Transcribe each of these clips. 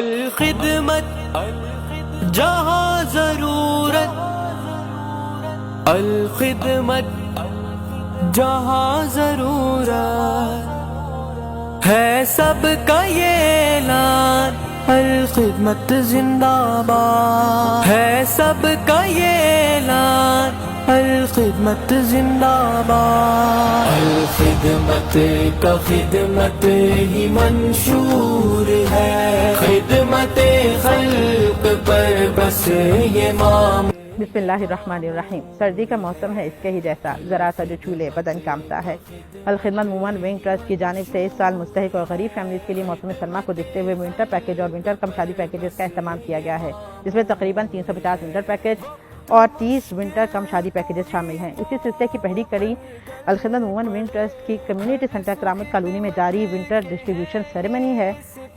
الخدمت جہاں ضرورت، الخدمت جہاں ضرورت ہے سب کا یہ اعلان، الخدمت زندہ باد ہے سب کا یہ اعلان، الخدمت زندہ باد۔ الخدمت کا خدمت ہی منشور ہے، خدمت خلق پر بس یہ معمور۔ بسم اللہ الرحمن الرحیم۔ سردی کا موسم ہے، اس کے ہی جیسا ذرا سا جو چھولے بدن کامتا ہے۔ الخدمت مومن ونگ ٹرسٹ کی جانب سے اس سال مستحق اور غریب فیملیز کے لیے موسم سرما کو دیکھتے ہوئے ونٹر پیکیج اور ونٹر کم شادی پیکیجز کا اہتمام کیا گیا ہے، جس میں تقریباً 350 ونٹر پیکیج اور 30 ونٹر کم شادی پیکیجز شامل ہیں۔ اسی سلسلے کی پہلی کڑی الخدمت مومن ونگ ٹرسٹ کی کمیونٹی سینٹر کرامت کالونی میں جاری ونٹر ڈسٹریبیوشن سیریمنی ہے،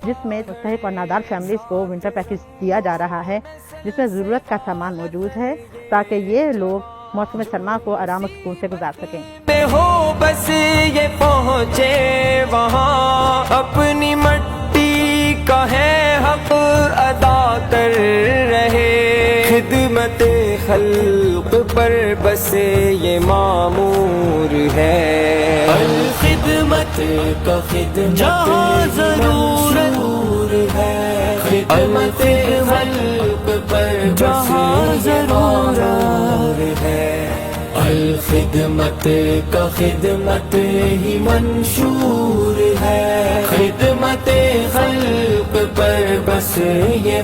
جس میں مستحق اور نادار فیملیز کو ونٹر پیکیج دیا جا رہا ہے، جس میں ضرورت کا سامان موجود ہے تاکہ یہ لوگ موسم سرما کو آرام و سکون سے گزار سکیں۔ ہو بس یہ پہنچے وہاں، اپنی مٹی کا ہے حق ادا کر رہے، خدمت خلق پر بس یہ معمور ہے۔ الخدمت کا خدمت جہاں ضرورت ہے، خدمت خلق پر جہاں ضرورت ہے۔ الخدمت کا خدمت ہی منشور ہے، خدمت خلق پر بس یہ